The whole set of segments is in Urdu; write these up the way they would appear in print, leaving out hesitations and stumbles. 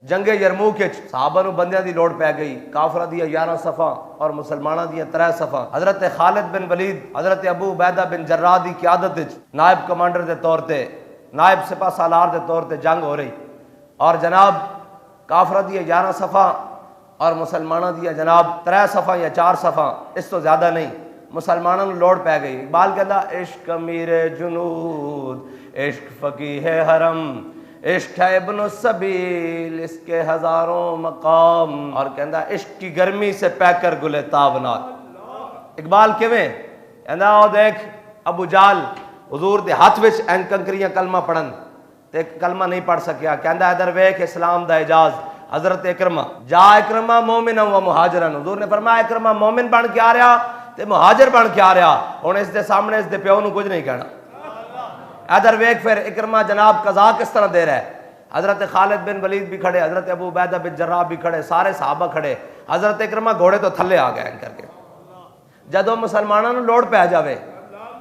جنگ یرموک صحابہ نو بندیاں دی لوڑ پی گئی، کافراں دی 11 صفاں اور مسلماناں دی 3 صفاں۔ حضرت خالد بن ولید حضرت ابو عبیدہ بن جراح دی قیادت وچ نائب کمانڈر دے طور تے، نائب سپاہ سالار دے طور تے جنگ ہو رہی، اور جناب کافراں دی 11 صفاں اور مسلماناں دی جناب 3 صفاں یا 4 صفاں، اس تو زیادہ نہیں، مسلمانوں نو لوڑ پی گئی۔ اقبال کہندا عشق امیر جنود، عشق فقیہ حرم، عشق ہے ابن السبیل، اس کے ہزاروں مقام، اور کہندا عشق کی گرمی سے پہ کر گلے تابناک۔ اقبال کیویں کہندا او دیکھ ابو جال حضور دے ہاتھ وچ این کنکریاں کلمہ پڑھن تے کلمہ نہیں پڑھ سکیا، کہندا ادھر ویکھ اسلام دا اعجاز، حضرت اکرمہ جا اکرمہ مومنا و مہاجرن، حضور نے فرمایا اکرمہ مومن بن کے آ رہا تے مہاجر بن کے آ رہا، ہن اس دے سامنے اس دے پیو نو کچھ نہیں کہنا۔ ادھر ویکھ پھر اکرمہ جناب قضا کس طرح دے رہا ہے، حضرت خالد بن ولید بھی کھڑے، حضرت ابو عبیدہ بن جراح بھی کھڑے، سارے صحابہ کھڑے، حضرت اکرمہ گھوڑے تو تھلے آ گئے کر کے۔ جدوں مسلمانوں لوڑ پہ جاوے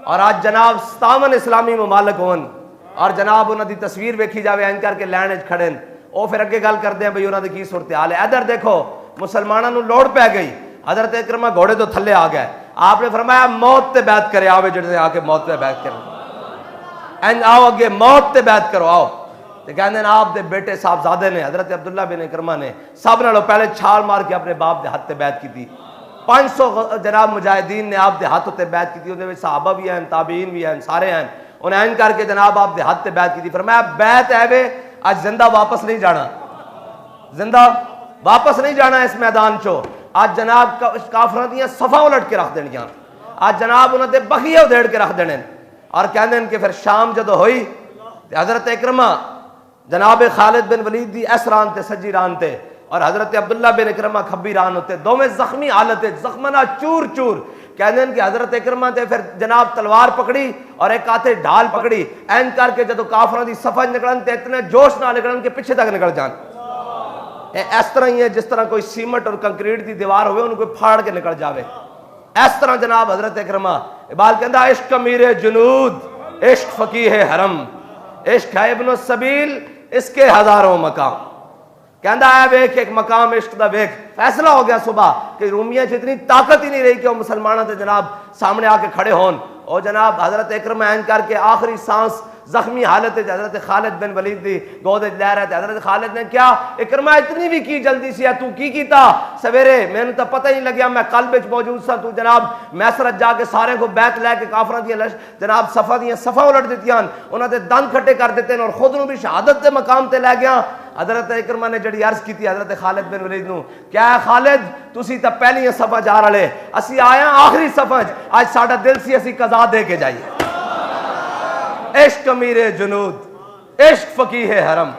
اور آج جناب 57 اسلامی ممالک ہون اور جناب انہاں دی تصویر ویکھی جاوے این کر کے لائن وچ کھڑے، او پھر اگے گل کردے ہیں بھئی انہاں دی کی صورتحال ہے۔ ادھر دیکھو مسلمانوں لوڑ پہ گئی، حضرت اکرمہ گھوڑے تو تھلے آ گئے، آپ نے فرمایا موت تے بیعت کرے آوے جڑے آ کے موت تے بیعت کرے، این آؤ اگے موت تے بیعت کرو آؤ، تے کہندے ہیں آپ دے بیٹے صاحبزادے نے حضرت عبداللہ بن اکرمہ نے سب نالوں پہلے چھال مار کے اپنے باپ دے ہاتھ تے بیعت کی تھی۔ 500 جناب مجاہدین نے آپ دے ہاتھ تے بیعت کی تھی، انہاں وچ صحابہ بھی ہیں، تابعین بھی ہیں، سارے ہیں، انہیں این کر کے جناب آپ دے ہاتھ تے بیعت کی تھی۔ فرمایا بیعت ہے وے آج زندہ واپس نہیں جانا، زندہ واپس نہیں جانا اس میدان چو، آج جناب کافراں دیاں صفاں الٹ کے رکھ دینیاں، آج جناب انہاں دے بخیے ادھیڑ کے رکھ دینے، اور کہندے ہیں کہ پھر شام جدو ہوئی تے حضرت اکرمہ جناب خالد بن ولید دی اس ران تے سجی ران تے اور حضرت عبداللہ بن اکرمہ کھبی ران ہوتے، دوویں زخمی حالت زخمنا چور چور، کہندے ہیں کہ حضرت اکرمہ تے پھر جناب تلوار پکڑی اور ایک ہاتھے ڈھال پکڑی، این کر کے جدو کافراں دی صفحہ نکلن تے اتنے جوش نہ نکلن کہ پیچھے تک نکل جان۔ اس طرح ہی ہے جس طرح کوئی سیمنٹ اور کنکریٹ دی دیوار ہوئے انہوں کوئی پھاڑ کے نکل جاوے، اس طرح جناب حضرت اکرمہ اقبال کہندا عشق امیر جنود، عشق فقیہ حرم، عشق ہے ابن السبیل، اس کے ہزاروں مقام، کہندا ہے ویکھ ایک مقام عشق دا ویکھ۔ فیصلہ ہو گیا صبح کہ رومیاں اتنی طاقت ہی نہیں رہی کہ وہ مسلمانوں تے جناب سامنے آ کے کھڑے ہون، اور جناب حضرت اکرمہ این کر کے آخری سانس زخمی حالت حضرت خالد بن ولید دی گود لے رہے تھے۔ حضرت خالد نے کیا اکرمہ اتنی بھی کی جلدی سی ہے، تو کی کیتا سویرے میں نے تو پتہ ہی لگیا، میں قلب وچ موجود سا، تو جناب میسرت جا کے سارے کو بیعت لے کے کافراں دی جناب صفا دیاں صفا الٹ دتیاں، انہاں دے دند کھٹے کر دیتے اور خود نو بھی شہادت دے مقام تے لے گیا۔ حضرت اکرمہ نے جڑی عرض کی تھی حضرت خالد بن ولید نو، کیا ہے خالد تسی تا پہلی صفا جا رہے، اسی آیا آخری صفا، آج ساڈا دل سی اسی قضا دے کے جائیے۔ عشق امیر جنود، عشق فقیہ حرم،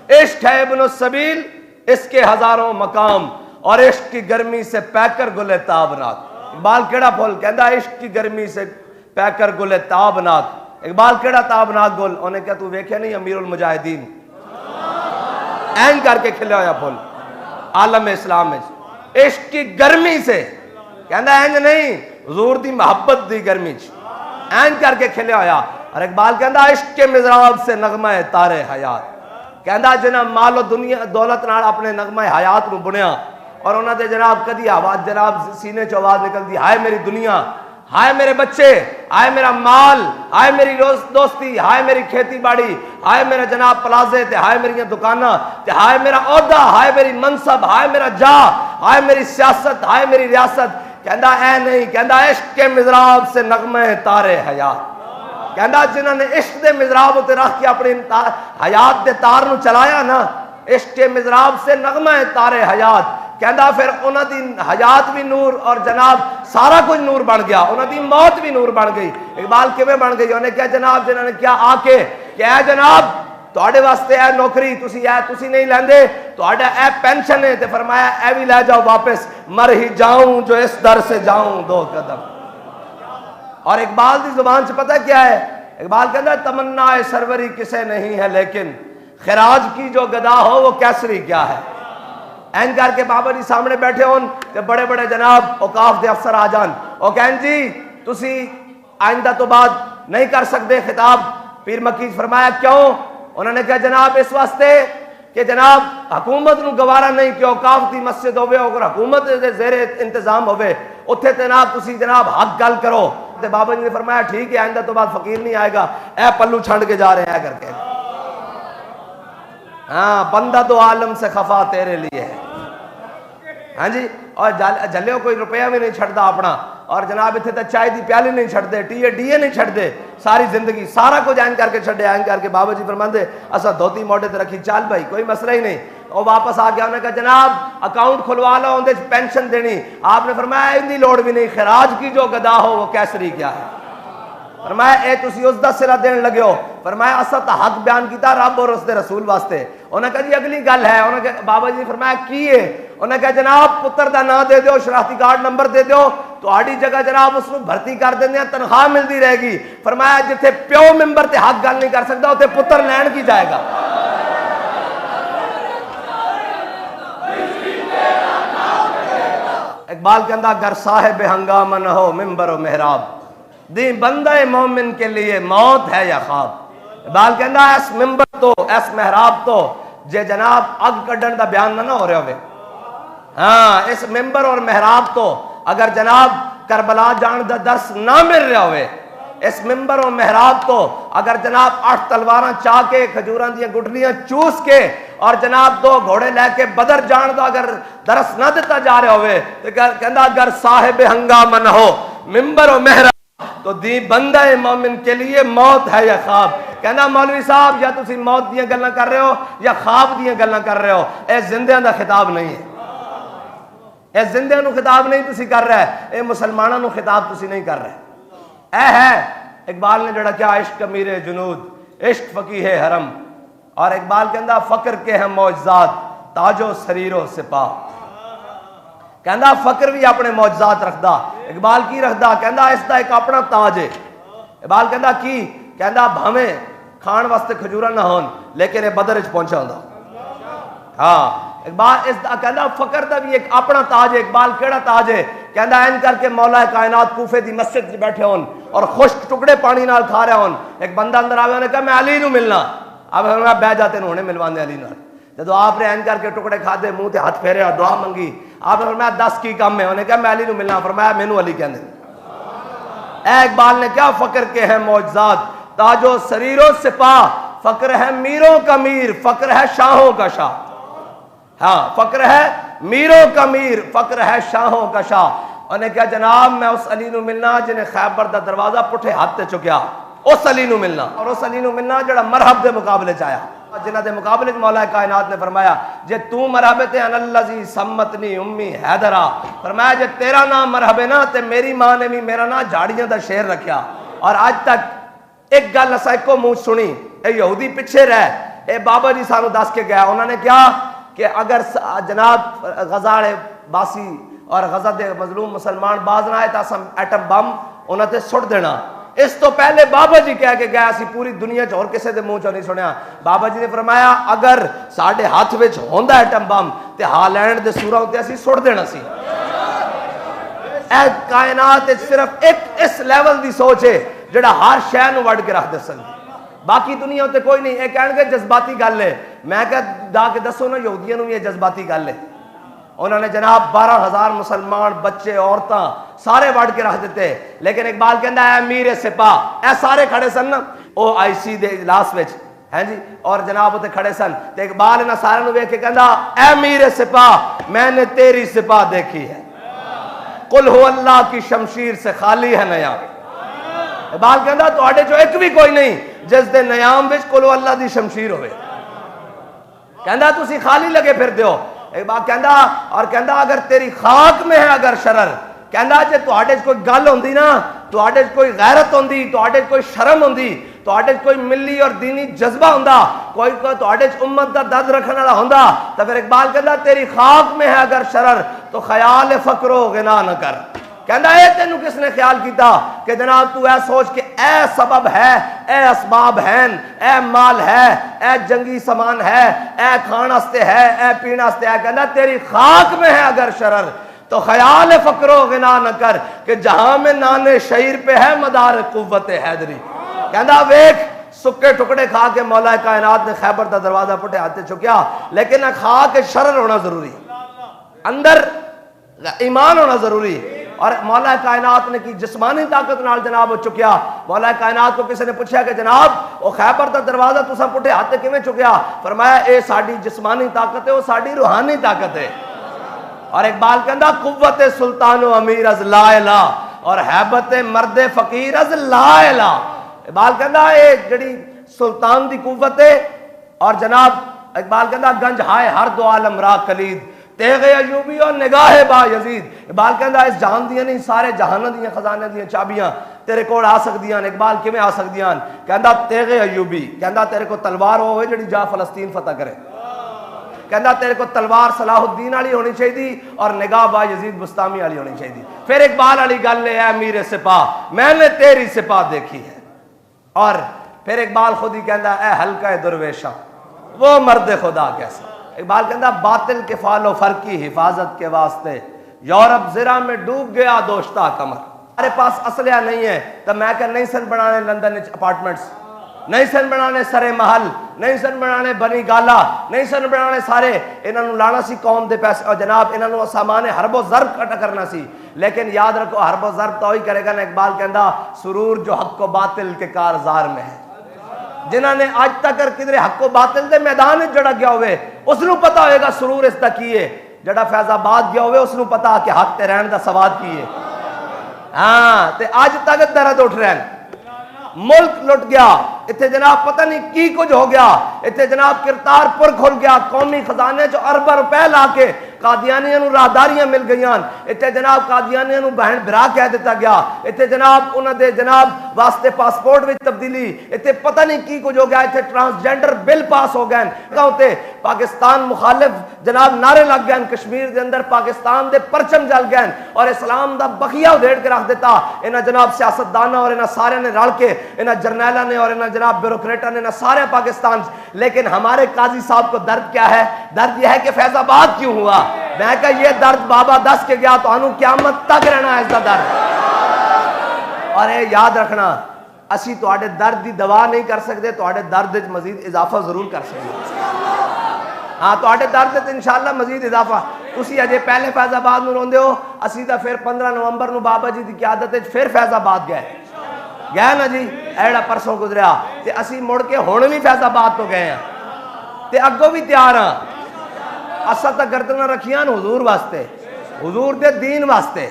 عشق ہے ابن السبیل، اس کے ہزاروں مقام، اور عشق کی گرمی سے پہ کر گلے تابناک۔ اقبال کیڑا پھول کہندا عشق کی گرمی سے پہ کر گلے تابناک۔ اقبال کیڑا تابناک گل، انہیں کہا تو ویکھے نہیں امیر المجاہدین این کر کے کھلیا ہویا پھول عالم اسلام میں، عشق کی گرمی سے کہندا اینج نہیں، حضور دی محبت دی گرمی این کر کے کھلیا ہویا۔ اور اقبال کہندا عشق کے مزراب سے نغمہ تارے حیات، کہندا جنہ مال و دنیا دولت نال اپنے نغمہ حیات نو بنیا، اور انہاں دے جناب کدی آواز جناب سینے چ آواز نکلدی ہائے میری دنیا، ہائے میرے بچے، ہائے میرا مال، ہائے میری دوستی، ہائے میری کھیتی باڑی، ہائے میرا جناب پلازے تے، ہائے میری دکاناں تے، ہائے میرا عہدہ، ہائے میری منصب، ہائے میرا جاہ، ہائے میری سیاست، ہائے میری ریاست۔ کہندا اے نہیں، کہندا عشق کے مزراب سے نغمہ تارے حیات، کہندا جنہوں نے عشق دے مزراب تے رکھ کے اپنی حیات دے تار نو چلایا نا، عشق کے مزراب سے نغمہ تارے حیات، کہندا پھر انہاں دی حیات بھی نور اور جناب سارا کچھ نور بن گیا، انہاں دی موت بھی نور بن گئی۔ اقبال کیویں بن گئی؟ انہیں کیا جناب جنہوں نے کیا آ کے کہ اے جناب تواڈے واسطے اے نوکری تسی نہیں لیندے، تواڈا اے پینشن ہے، تے فرمایا اے بھی لے جاؤ واپس، مر ہی جاؤں جو اس در سے جاؤں دو قدم۔ اور اقبال دی زبان سے پتہ کیا ہے؟ اقبال کہتا ہے تمنا سروری کسے نہیں ہے، لیکن خراج کی جو گدا ہو وہ کیسری کیا ہے۔ این کر کے بابا جی سامنے بیٹھے ہون تے بڑے بڑے جناب اوقاف دے افسر آ جان، او کہن جی تسی آئندہ تو بعد نہیں کر سکتے خطاب۔ پیر مکی فرمایا کیوں؟ انہوں نے کہا جناب اس واسطے کہ کہ جناب حکومت نو گوارا نہیں کہ اوقاف دی مسجد ہوے اور حکومت دے زیر انتظام ہوے اتھے جناب تسی جناب حق گل کرو. تے بابا جی نے فرمایا ٹھیک ہے آئندہ تو بعد فقیر نہیں آئے گا. اے پلو چھنڈ کے جا رہے ہیں کر کے. ہاں بندہ تو عالم سے خفا تیرے لیے ہے. ہاں جی اور جلے کوئی روپیہ بھی نہیں چھڑدا اپنا اور جناب اتنے تو چائے دی پیالی نہیں چھڑ دے ٹی ڈی اے نہیں چھڑ دے ساری زندگی سارا کچھ آئن کر کے چھڑے آئن کر کے. بابا جی فرماندے اسا دھوتی موڈے تے رکھی چال بھائی کوئی مسئلہ ہی نہیں. اور واپس آ گیا انہوں نے کہا جناب اکاؤنٹ کھلوا لو اندے پینشن دینی. آپ نے فرمایا اندی لوڑ بھی نہیں خراج کی جو گدا ہو وہ کیسری کیا ہے. فرمایا اے تسی اس دا سرا دین لگے ہو. فرمایا اسا تا حق بیان کیتا رب اور اس دے رسول واسطے. انہوں نے کہا جی اگلی گل ہے. انہوں نے کہا بابا جی فرمایا کی ہے. انہوں نے کہا جناب پتر دا نام دے دیو شناختی کارڈ نمبر دے دیو تو آڑی جگہ جناب اس کو بھرتی کر دیندے ہیں تنخواہ ملتی رہے گی. فرمایا جتھے پیو ممبر تے حق گل نہیں کر سکتا اتنے پتر لین کی جائے گا. اقبال کہندہ اگر صاحب ہنگامہ نہ ہو ممبر و محراب دی بندہ مومن کے لیے موت ہے یا خواب. اقبال کہندہ ایس ممبر تو ایس محراب تو جے جناب اگ کڈن دا بیان نہ ہو رہے ہوئے. ہاں اس ممبر اور محراب تو اگر جناب کربلا جان دا درس نہ مل رہے ہوئے. اس ممبر اور محراب تو اگر جناب 8 تلواراں چاہ کے کھجوراں دیاں گٹلیاں چوس کے اور جناب 2 گھوڑے لے کے بدر جان دا اگر درس نہ دیتا جا رہے ہوئے تو کہندہ اگر صاحب ہنگامہ نہ ہو ممبر و محراب تو دی بندہ مومن کے لیے موت ہے یا خواب. کہنا مولوی صاحب یا تسی موت دیاں گلاں کر رہے ہو یا خواب دیاں گلاں کر رہے ہو. اے زندیاں دا خطاب نہیں ہے. اے زندیاں نو خطاب نہیں تسی کر رہے. اے مسلمانوں نو خطاب تسی نہیں کر رہے. اے ہے اقبال نے جڑا کیا عشق امیر جنود عشق فقیہ حرم. اور اقبال کہندہ فقر کے ہیں معجزات تاج و سریر و سپاہ. کہندہ فقر بھی اپنے معجزات رکھدا. اقبال کی رکھدا کہندہ اس دا ایک اپنا تاج ہے. اقبال کہندہ کی کہندہ بھامیں کھان واسطے کھجورا نہ ہون لیکن یہ بدر اچ پہنچا ہوندا. ہاں اقبال اس دا کہندہ فقر دا بھی ایک اپنا تاج ہے. اقبال کیڑا تاج ہے کہندہ این کر کے مولا کائنات کوفے دی مسجد بیٹھے ہون اور خشک ٹکڑے پانی نال کھا رہے ہون. ایک بندہ اندر آوے انہیں کہا میں علی نو ملنا. اب ہمیں بہ جاتے انہوں ملوان دے علی نال. جدو آپ نے این کر کے ٹکڑے کھا دے منہ تے ہاتھ پھیرے اور دعا منگی آپ نے فرمایا 10 کی کم ہے. انہیں کہا میں علی نو ملنا. فرمایا مینوں علی کہندے. اے اقبال نے کیا فقر کے ہیں معجزات تاج و سریر و سپاہ. فقر ہے میروں کا میر فقر ہے شاہوں کا شاہ. ہاں فقر ہے میروں کا میر فقر ہے شاہوں کا شاہ. انہیں کہا جناب میں اس علی نو ملنا جنہیں خیبر دا دروازہ پٹھے ہاتھ تے چکیا. اس علی نو ملنا اور اس علی نو ملنا جڑا مرحب دے مقابلے چایا جنہ دے مقابلے مولا کائنات نے فرمایا جے تو مرحب تے ان الذی سمتنی امی حیدرا. فرمایا جے تیرا نام مرحب ہے نا تے میری ماں نے بھی میرا نام جھاڑیاں دا شیر رکھیا. اور آج تک ایک گل اسا ایک کو منہ سنی. اے یہودی پیچھے رہ اے بابا جی سانو دس کے گیا. انہوں نے کیا کہ اگر جناب غزہ باسی اور غزہ دے مظلوم مسلمان باز نہ آئے تو ایٹم بم انہوں نے سٹ دینا. اس تو پہلے بابا جی کہہ کے گیا اسی پوری دنیا اور کسے دے منہ چوں نہیں سنیا. بابا جی نے فرمایا اگر ساڈے ہاتھ وچ ہوندا ایٹم بم تے ہالینڈ دے سوراں تے اسی سٹ دینا سی. اے کائنات صرف ایک اس لیول دی سوچ ہے جڑا ہر شے نو وڈ کے رکھ دے سکدی. باقی دنیا تے کوئی نہیں. اے کہن گے جذباتی گل ہے. میں کہ دا کے دسو نا یہودیاں نو یہ جذباتی گل ہے. انہوں نے جناب 12,000 مسلمان بچے عورتاں سارے وڈ کے رکھ دیتے. لیکن اقبال کہندا ہے امیر سپاہ اے سارے کھڑے سن او آئی سی دے اجلاس وچ ہیں جی اور جناب تے کھڑے سن تے اقبال نے سارے نو ویکھ کے کہندا اے امیر سپاہ میں نے تیری سپاہ دیکھی ہے. قل ہو اللہ کی شمشیر سے خالی ہے نیام. اقبال کہندا تواڈے چوں ایک بھی کوئی نہیں جس دے نیام وچ قل ہو اللہ دی شمشیر ہوئے. کہندا تسی خالی لگے پھر دیو. اقبال کہندا اور کہندا اگر تیری خاک میں ہے اگر شرر کہندا جے تواڈے کوئی گل ہوندی نا تواڈے کوئی غیرت ہوندی تواڈے کوئی شرم ہوندی تواڈے کوئی ملی اور دینی جذبہ ہوندا کوئی تواڈے امت دا درد رکھن والا ہوندا تو پھر اقبال کہندا تیری خاک میں ہے اگر شرر تو خیال فقر و غنا نہ کر. کہندا اے تینوں کس نے خیال کیتا کہ جناب تو اے سوچ کہ اے سبب ہے اے اسباب ہیں اے مال ہے اے جنگی سامان ہے اے کھان واسطے ہے اے پینے واسطے ہے. کہندا تیری خاک میں ہے اگر شرر تو خیال فقر و غنا نہ کر کہ جہاں میں نان شعیر پہ ہے مدار قوت حیدری. کہندا ویکھ سکے ٹکڑے کھا کے مولا کائنات نے خیبر دا دروازہ پٹے ہاتھ چکیا، لیکن کھا کے شرر ہونا ضروری، اندر ایمان ہونا ضروری. اور مولا کائنات نے کی جسمانی طاقت نال جناب چکیا. مولا کائنات کو کسی نے پوچھا کہ جناب وہ خیبر دا دروازہ تساں پٹھے ہاتھ کیویں چکیا؟ فرمایا اے ساڈی جسمانی طاقت ہے، وہ ساڈی روحانی طاقت ہے. اور اقبال کہندا قوت سلطان و امیر از لا الہ اور ہیبت مرد فقیر از لا الہ. اقبال کہندا اے جڑی سلطان دی قوت ہے، اور جناب اقبال کہندا گنج ہائے ہر دو عالم را کلید تیغ ایوبی اور نگاہ با یزید. اقبال کہندا اس جہان دیاں نہیں سارے جہاناں دیاں خزانے دیاں چابیاں تیرے کول آ سکدیاں. اقبال کیویں آ سکدیاں؟ کہندا تیغ ایوبی، کہندا تیرے کو تلوار ہوے جڑی جا فلسطین فتح کرے. کہندا تیرے کو تلوار صلاح الدین والی ہونی چاہیے اور نگاہ با یزید بستامی والی ہونی چاہیے. پھر اقبال والی گل ہے اے امیر سپاہ میں نے تیری سپاہ دیکھی ہے. اور پھر اقبال خود ہی کہندا اے حلقہ درویشاں وہ مرد خدا کیسا. اقبال کہندا باطل کے فعل و فر کی حفاظت کے واسطے یورپ زرا میں ڈوب گیا دوشتا کمر. ہمارے پاس اسلحہ نہیں ہے تو میں کہ نہیں سن بنانے لندن اپارٹمنٹس، نہیں سن بنانے سرے محل، نہیں سن بنانے بنی گالا، نہیں سن بنانے سارے انہاں نوں لانا سی قوم دے پیسے اور جناب انہاں نوں سامان حرب و ضرب کٹا کرنا سی. لیکن یاد رکھو حرب و ضرب تو ہی کرے گا نا. اقبال کہندا سرور جو حق و باطل کے کارزار میں ہے. جنہاں نے آج تک کدھر حق و باطل دے میدان جڑا گیا ہوئے اس نوں پتا ہوئے گا سرور اس دا کی ہے. جڑا فیض آباد گیا ہوئے اس نوں پتا کہ حق تے رہن دا سواد کی ہے. ہاں تے آج تک درد اٹھ رہے ہیں. ملک لٹ گیا اتنے جناب پتہ نہیں کی کچھ ہو گیا. اتنے جناب کرتارپور کھل گیا، قومی خزانے چ ارب روپے لا کے قادیانیاں نوں راہداریاں مل گئیاں. اتنے جناب قادیانیاں نوں بہن بھرا کہہ دیتا گیا. اتنے جناب انہاں دے جناب واسطے پاسپورٹ وچ تبدیلی. اتنے پتہ نہیں کی کچھ ہو گیا. اتنے ٹرانسجینڈر بل پاس ہو گئے. گاؤں تے پاکستان مخالف جناب نعرے لگ گئے. کشمیر دے اندر پاکستان دے پرچم جل گئے اور اسلام دا بخیا ادھیڑ کے رکھ دیتا. انہاں جناب سیاستداناں اور انہاں سارے نے رل کے انہاں جرنیلاں نے اور انہاں جناب بیوروکریٹاں نے سارے پاکستان. لیکن ہمارے قاضی صاحب کو درد کیا ہے؟ درد یہ ہے کہ فیض آباد کیوں ہوا. میں کہا یہ درد بابا دس کے گیا تو انہوں قیامت تک رہنا ہے اس دا درد. اور اے یاد رکھنا اسی تو آڑے درد دی دوا نہیں کر سکتے، تو آڑے درد مزید اضافہ ضرور کر سکتے. ہاں تو آڑے درد انشاءاللہ مزید اضافہ. تسی اجے پہلے فیض آباد نو روندے ہو، اسی دا پھر 15 نومبر نو بابا جی دی قیادت پھر فیض آباد گئے نا جی. ایڑا پرسوں گزریا تے اسی مڑ کے ہون بھی فیض آباد تو گئے ہیں تے اگوں بھی تیار ہاں. اسا تا گردناں رکھیاں حضور واسطے، حضور دے دین واسطے.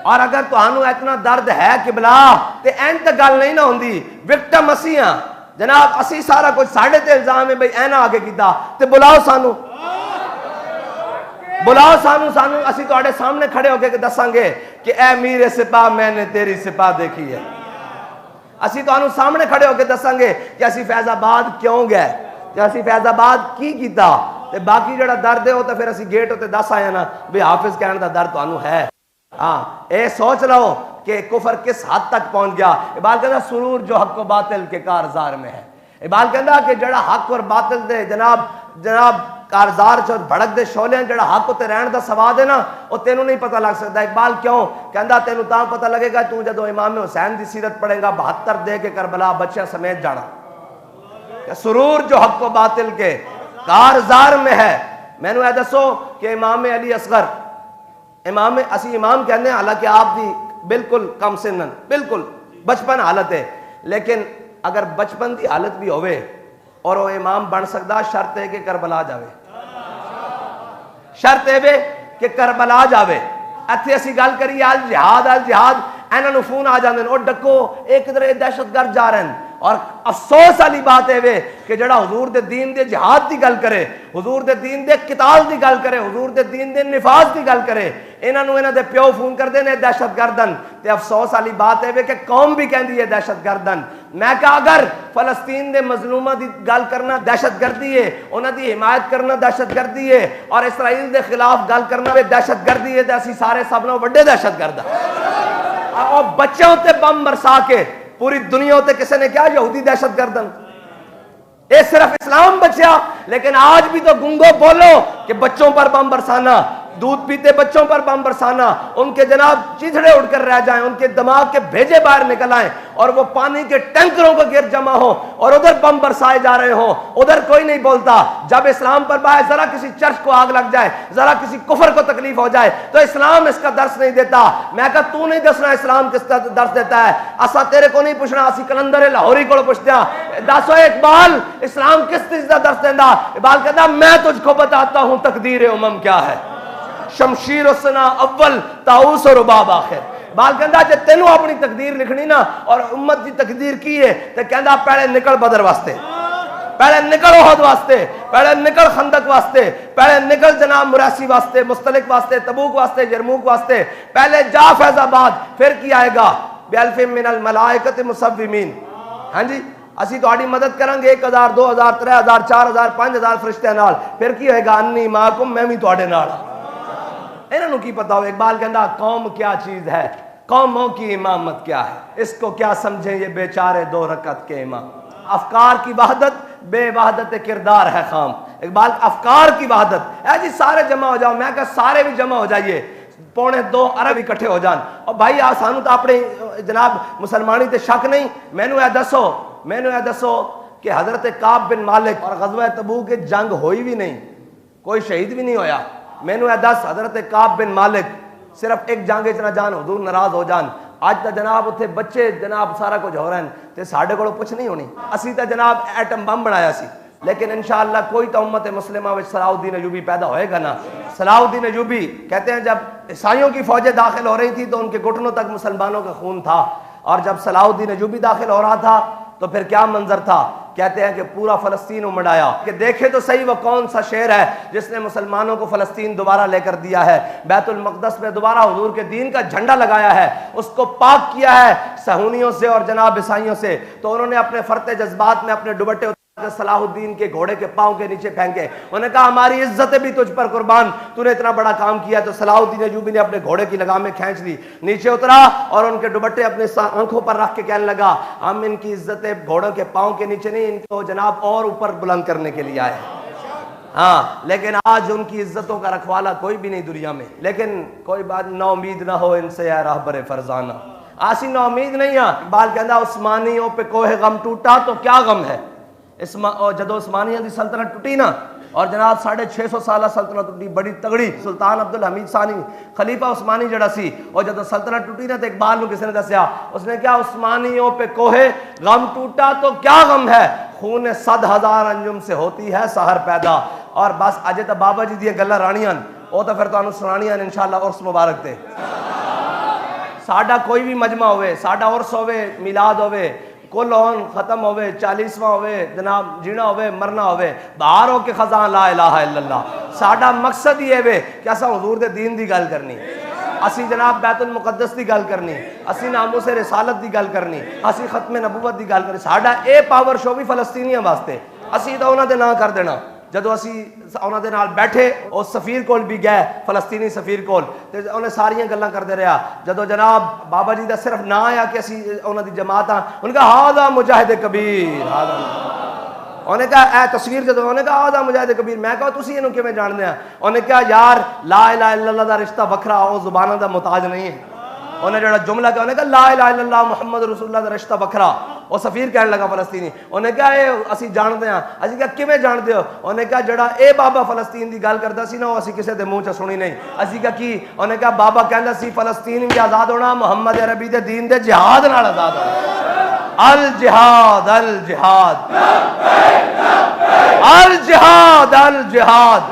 اور اگر تہانوں اتنا درد ہے قبلہ تے این تے گل نہیں نہ ہوندی. وکٹم اسی ہاں جناب، اسی سارا کچھ ساڑھے تے الزام ہے بھئی اینا آگے کیتا تے بلاؤ سانو، بلاؤ سانو اسی تو آڑے سامنے کھڑے ہو کے دساں گے کہ اے میر سپاہ میں نے تیری سپاہ دیکھی ہے. اسی تو آنو سامنے کھڑے ہو کے دساں گے کہ اسی فیض آباد کیوں گئے، کہ اسی فیض آباد کی کیتا. تے باقی جڑا درد ہے وہ تو پھر اسی گیٹ ہوتے دس آیا نا بھی حافظ کہنے دا درد تو آنو ہے. ہاں اے سوچ لو کہ کفر کس حد تک پہنچ گیا. اقبال کہتا سرور جو حق و باطل کے کارزار میں ہے. اقبال کہتا کہ جڑا حق اور باطل دے جناب کارزار چ بھڑک دے شولے جڑا حق تے رہن دا سواد ہے نا وہ تینوں نہیں پتہ لگ سکتا. اقبال کیوں کہندا تینوں تاں پتہ لگے گا تو جدو امام حسین دی سیرت پڑھے گا 72 دے کے کربلا بچیاں سمیت جانا. کہ سرور جو حق و باطل کے کارزار میں ہے. میں نے دسو کہ امام علی اصغر اسی امام کہنے ہیں، حالانکہ آپ دی بالکل کم سنن بالکل بچپن حالت ہے، لیکن اگر بچپن دی حالت بھی ہوئے اور وہ امام بن سکتا شرط ہے کہ کربلا جاوے. شرط ہے کہ کربلا جاوے. اتھے اسی گل کری الجہاد ایناں نوں فون آ جاندے او ڈکو ایک ادھر دہشت گرد جا رہے ہیں. اور افسوس والی بات ہے کہ جڑا حضور دے دین دے جہاد دی گل کرے، حضور دے دین دے قتال دی گل کرے، حضور دے دین دے نفاذ دی گل کرے، انہاں نوں انہاں دے پیو فون کردے نے دہشت گردن. تے افسوس والی بات ہے کہ قوم بھی کہندی ہے دہشت گردن. میں کہا اگر فلسطین دے مظلوماں دی گل کرنا دہشت گردی ہے، انہاں دی حمایت کرنا دہشت گردی ہے، اور اسرائیل دے خلاف گل کرنا بھی دہشت گردی ہے، تے اسی سارے سب نوں وڈے دہشت گرد ہاں. اور بچوں تے بم برسا کے پوری دنیا ہوتے کسی نے کیا یہودی دہشت گردن. اے صرف اسلام بچیا، لیکن آج بھی تو گنگو بولو کہ بچوں پر بم برسانا دودھ پیتے بچوں پر بم برسانا، ان کے جناب چیتڑے اڑ کر رہ جائیں، ان کے دماغ کے بھیجے باہر نکل آئیں اور وہ پانی کے ٹینکروں کو گرد جمع ہو اور ادھر بم برسائے جا رہے ہوں، ادھر کوئی نہیں بولتا۔ جب اسلام پر باہر ذرا کسی چرچ کو آگ لگ جائے، ذرا کسی کفر کو تکلیف ہو جائے تو اسلام اس کا درس نہیں دیتا۔ میں کہا تو نہیں دسنا اسلام کس کا درس دیتا ہے، اسا تیرے کو نہیں پوچھنا، اسی کلندر لاہوری کو پوچھتے ہیں، دسو اقبال اسلام کس چیز کا درس دینا؟ اقبال کہتا میں تجھ کو بتاتا ہوں تقدیر امم کیا ہے، شمشیر و سنا اول طاؤس و رباب آخر۔ بال کہندا جے تینوں اپنی تقدیر لکھنی نا اور امت دی تقدیر کی ہے تے کہندا پہلے نکل بدر واسطے، پہلے نکل احد واسطے، پہلے نکل خندق واسطے، پہلے نکل جناب مراسی واسطے، مستلق واسطے، تبوک واسطے، یرموک واسطے، پہلے جا فیض آباد، پھر کی آئے گا بِأَلْفٍ مِّنَ الْمَلَائِكَةِ مُصَوِّمِينَ۔ ہاں جی اسی تہاڈی مدد کریں گے 1000 2000 3000 4000 5000 فرشتیاں نال، پھر کی ہوئے گا انی معکم، میں بھی تہاڈے نال۔ انہاں نوں کی پتا ہو؟ اقبال کہندا قوم کیا چیز ہے، قوموں کی امامت کیا ہے، اس کو کیا سمجھیں یہ بیچارے 2 رکعت کے امام۔ افکار کی وحدت بے وحدت کردار ہے خام۔ اقبال افکار کی وحدت اے جی سارے جمع ہو جاؤ، میں کہا سارے بھی جمع ہو جائیے، 2.25 ارب اکٹھے ہو جان۔ اور بھائی سانو تو اپنے جناب مسلمانی تے شک نہیں، مینوں اے دسو کہ حضرت کعب بن مالک اور غزوہ تبوک کی جنگ ہوئی بھی نہیں، کوئی شہید بھی نہیں ہویا، مینوں اے دس حضرت کعب بن مالک صرف ایک جنگ نہ جان، حضور ناراض ہو جان، اج تا جناب اتنے بچے جناب سارا کچھ ہو رہے ہیں تے ساڈے کولوں پوچھ نہیں ہونی، اسی تا جناب ایٹم بم بنایا سی، لیکن انشاءاللہ کوئی تو امت مسلمہ وچ صلاح الدین ایوبی پیدا ہوئے گا نا۔ صلاح الدین ایوبی کہتے ہیں جب عیسائیوں کی فوجیں داخل ہو رہی تھی تو ان کے گھٹنوں تک مسلمانوں کا خون تھا، اور جب صلاح الدین ایوبی داخل ہو رہا تھا تو پھر کیا منظر تھا؟ کہتے ہیں کہ پورا فلسطین امڑایا، کہ دیکھے تو صحیح وہ کون سا شہر ہے جس نے مسلمانوں کو فلسطین دوبارہ لے کر دیا ہے، بیت المقدس میں دوبارہ حضور کے دین کا جھنڈا لگایا ہے، اس کو پاک کیا ہے صہیونیوں سے اور جناب عیسائیوں سے۔ تو انہوں نے اپنے فرتے جذبات میں اپنے دوپٹے صلاح الدین کے گھوڑے کے پاؤں کے نیچے پھینکے، انہوں نے کہا ہماری عزتیں بھی تجھ پر قربان، تو نے اتنا بڑا کام کیا۔ تو صلاح الدین ایوبی نے اپنے گھوڑے کی لگامیں کھینچ لی، نیچے اترا اور ان کے دوپٹے اپنے آنکھوں پر رکھ کے کہنے لگا ہم ان کی عزتیں گھوڑوں کے پاؤں کے نیچے نہیں، ان کو جناب اور اوپر بلند کرنے کے لیے آئے ہیں۔ ہاں لیکن آج ان کی عزتوں کا رکھوالا کوئی بھی نہیں دنیا میں، لیکن کوئی بات نا امید نہ ہو ان سے اے راہبر فرزانہ، آسی نا امید نہیں ہے۔ اقبال کہندا عثمانیوں پہ کوہ غم ٹوٹا تو کیا غم ہے، جدو عثمانیہ دی سلطنت ٹوٹی نا اور جناب 650 سالہ سلطنت ٹوٹی بڑی تگڑی، سلطان عبدالحمید ثانی خلیفہ عثمانی جڑا سی، اور جدو سلطنت ٹوٹی نا تو اقبال نو کسی نے دسیا، اس نے کیا عثمانیوں پہ کوہ غم ٹوٹا تو کیا غم ہے، خون 100,000 انجم سے ہوتی ہے سحر پیدا۔ اور بس اجے تو بابا جی دی گلاں رانیاں وہ تو پھر تانوں سنانیاں انشاءاللہ عرس مبارک تے۔ ساڈا کوئی بھی مجمع ہوئے، ساڈا عرس ہوئے، میلاد ہوئے، کل ہون ختم ہوئے، 40واں ہوئے، جناب جینا ہوئے مرنا ہوئے، باہر ہو کے خزان لا الہ الا اللہ، ساڈا مقصد یہ ہے کہ اسا حضور دے دین دی گل کرنی، اسی جناب بیت المقدس دی گل کرنی، اسی ناموس رسالت دی گل کرنی، اسی ختم نبوت دی گل کرنی۔ ساڈا اے پاور شو بھی فلسطینیاں واسطے، اسی تو انہاں دے نام کر دینا۔ جدو اسی انہاں دے نال بیٹھے اور سفیر کول بھی گئے، فلسطینی سفیر کول، تے انہیں ساریاں گلاں کردے رہا، جدو جناب بابا جی دا صرف نا آیا کہ اسی انہاں دی جماعت ہاں، انہوں نے کہا ہاذا مجاہد کبیر، انہوں نے کہا اے تصویر جدو انہوں نے کہا ہاذا مجاہد کبیر، میں کہا تسی انہوں کیویں جاندے ہیں؟ انہوں نے کہا یار لا الہ الا اللہ دا رشتہ وکھرا، او زباناں دا محتاج نہیں ہے۔ انہیں جڑا جملہ کہا، انہوں نے کہا لا الہ الا اللہ محمد رسول اللہ دا رشتہ وکھرا۔ وہ سفیر کہنے لگا فلسطینی، انہوں نے کہا اے اسی جاندے ہیں، اسی کہا کیویں جاندے ہو؟ انہوں نے کہا جڑا اے بابا فلسطین دی گل کردا سی نا وہ اسی کسے دے منہ چ سنی نہیں۔ اسی کہا کی؟ انہوں نے کہا بابا کہندا سی فلسطین بھی آزاد ہونا محمد عربی دے دین دے جہاد نال آزاد ہونا۔ الجہاد الجہاد الجہاد الجہاد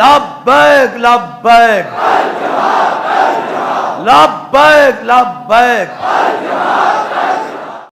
لبیک لبیک لبیک لبیک